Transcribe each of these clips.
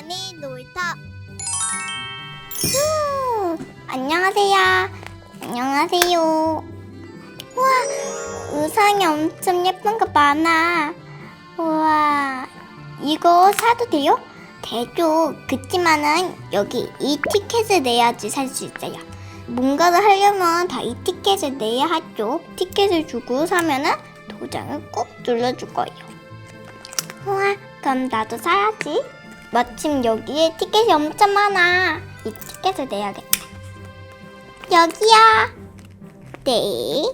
지안이 놀이터. 안녕하세요. 안녕하세요. 우와, 의상이 엄청 예쁜 거 많아. 우와, 이거 사도 돼요? 되죠. 그치만은 여기 이 티켓을 내야지 살 수 있어요. 뭔가를 하려면 다 이 티켓을 내야 하죠. 티켓을 주고 사면은 도장을 꾹 눌러줄 거예요. 우와, 그럼 나도 사야지. 마침 여기에 티켓이 엄청 많아. 이 티켓을 내야겠다. 여기야. 네.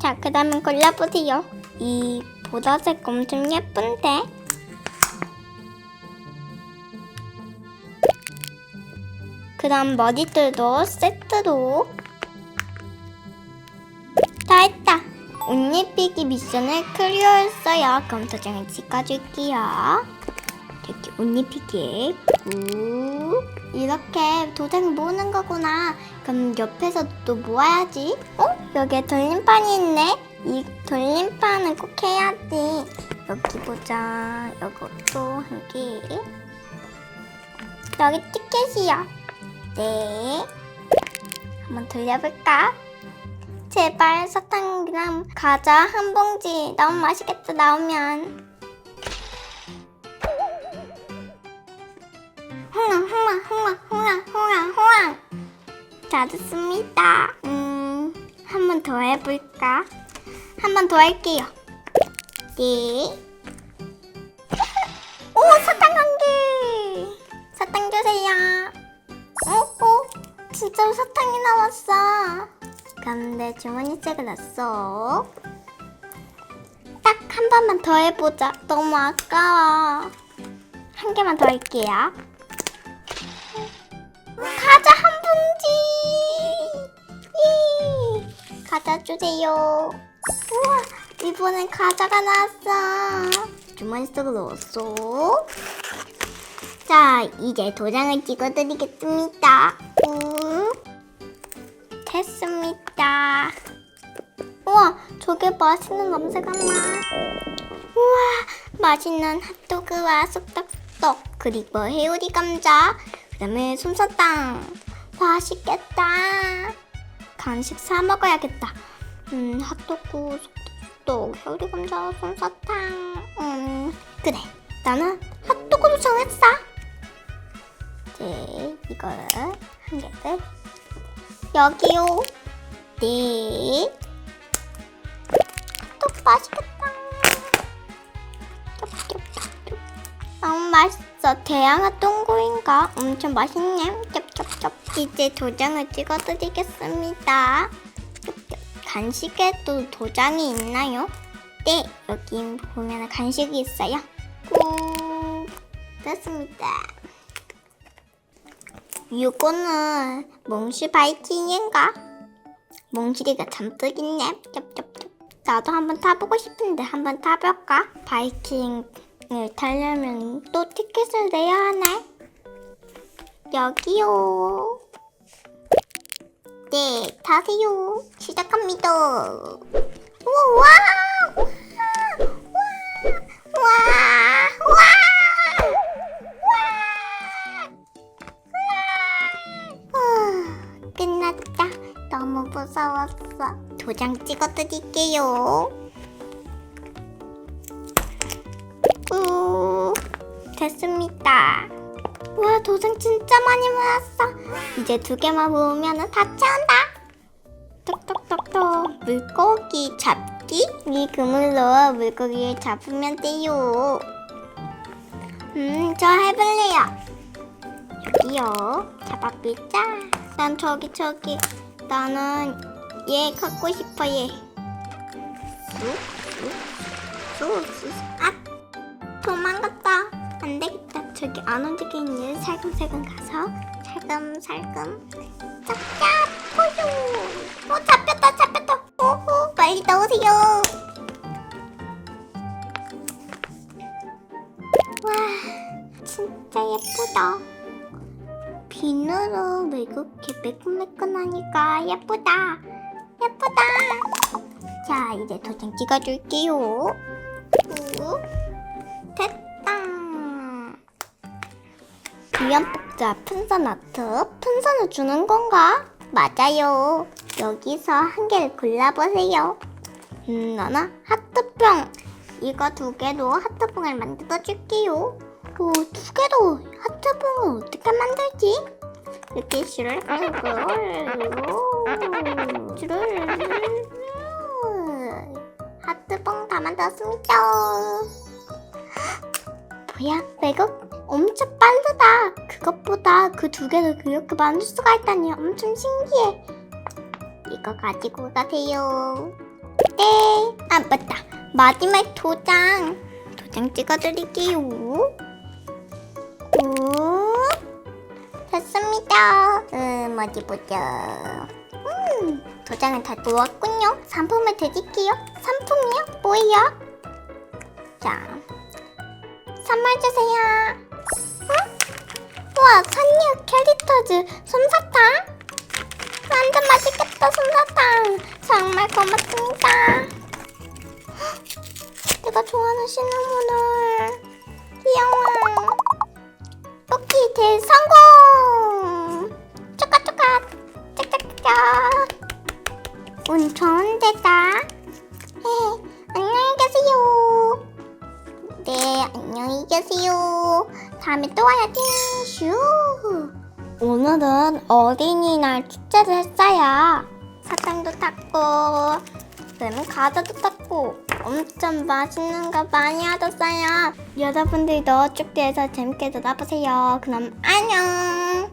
자, 그 다음에 골라보세요. 이 보라색 엄청 예쁜데? 그 다음 머리들도 세트로. 다 했다. 옷 입히기 미션을 클리어했어요. 그럼 도장을 찍어줄게요. 이렇게 옷 입히기에 이렇게 도장을 모으는 거구나. 그럼 옆에서 또 모아야지. 여기에 돌림판이 있네. 이 돌림판을 꼭 해야지. 여기 보자. 이것도 한 개. 여기 티켓이야. 네. 한번 돌려볼까? 제발 사탕이랑 과자 한 봉지. 너무 맛있겠다 나오면. 홍랑. 다 됐습니다. 한 번 더 해볼까? 한 번 더 할게요. 네. 오, 사탕 한 개. 사탕 주세요. 진짜로 사탕이 나왔어. 그럼 내 주머니책을 놨어. 딱 한 번만 더 해보자. 너무 아까워. 한 개만 더 할게요. 과자 한 봉지. 과자 주세요. 우와, 이번엔 과자가 나왔어. 주머니 속으로 넣었어. 자, 이제 도장을 찍어드리겠습니다. 됐습니다. 우와, 저게 맛있는 냄새가 나. 우와, 맛있는 핫도그와 쑥떡떡, 그리고 해오리 감자, 그 다음에 솜사탕. 맛있겠다. 간식 사 먹어야겠다. 핫도그, 쑥떡떡, 해오리 감자, 솜사탕. 그래, 나는 핫도그로 정했어. 이제 이거를 한 개를 여기요. 네. 또 맛있겠다. 너무 맛있어. 대양아 똥구인가? 엄청 맛있네. 쩝쩝쩝. 이제 도장을 찍어드리겠습니다. 간식에도 도장이 있나요? 네, 여기 보면 간식이 있어요. 됐습니다. 이거는 몽실 바이킹인가? 몽실이가 잔뜩 있네. 쩝쩝쩝. 나도 한번 타보고 싶은데 한번 타볼까? 바이킹을 타려면 또 티켓을 내야 하네. 여기요. 네, 타세요. 시작합니다. 우와! 끝났다. 너무 무서웠어. 도장 찍어드릴게요. 됐습니다. 와, 도장 진짜 많이 모았어. 이제 2개만 모으면 다 채운다. 톡톡톡톡. 물고기 잡기? 이 그물로 물고기를 잡으면 돼요. 저 해볼래요. 여기요. 잡아보자. 난 저기. 나는 얘 갖고 싶어, 얘. 아! 도망갔다. 안 되겠다. 저기 안 움직이는 얘 살금살금 가서 살금살금 잡자고요. 잡혔다. 오호, 빨리 나오세요. 와, 진짜 예쁘다. 비누로 왜 이렇게 매끈매끈하니까 예쁘다. 자, 이제 도장 찍어줄게요. 됐다. 귀염 복자 풍선 아트? 풍선을 주는 건가? 맞아요. 여기서 한 개를 골라보세요. 나나 하트병. 이거 두 개로 하트병을 만들어 줄게요. 두 개로 하트병을 어떻게 만들지? 이렇게 줄을 하트병 다 만들었습니다. 뭐야, 외국 엄청 빠르다. 그것보다 그 두 개를 그렇게 만들 수가 있다니 엄청 신기해. 이거 가지고 가세요. 네. 아, 맞다. 마지막 도장 찍어드릴게요. 됐습니다. 어디 보자. 도장을 다 놓았군요. 상품을 드릴게요. 상품이요? 뭐예요? 자, 선물 주세요. 우와, 선녀 캐릭터즈 솜사탕. 완전 맛있겠다, 솜사탕. 정말 고맙습니다. 내가 좋아하는 시나몬을. 귀여워. 뽑기 대성공. 쪼까쪼까 짝짝짝. 운 좋은 데다. 안녕히 계세요. 네, 안녕히 계세요. 다음에 또 와야지. 슈. 오늘은 어린이날 축제를 했어요. 사탕도 탔고 과자도 탔고 엄청 맛있는 거 많이 얻었어요. 여러분들도 축제에서 재밌게 놀아보세요. 그럼 안녕.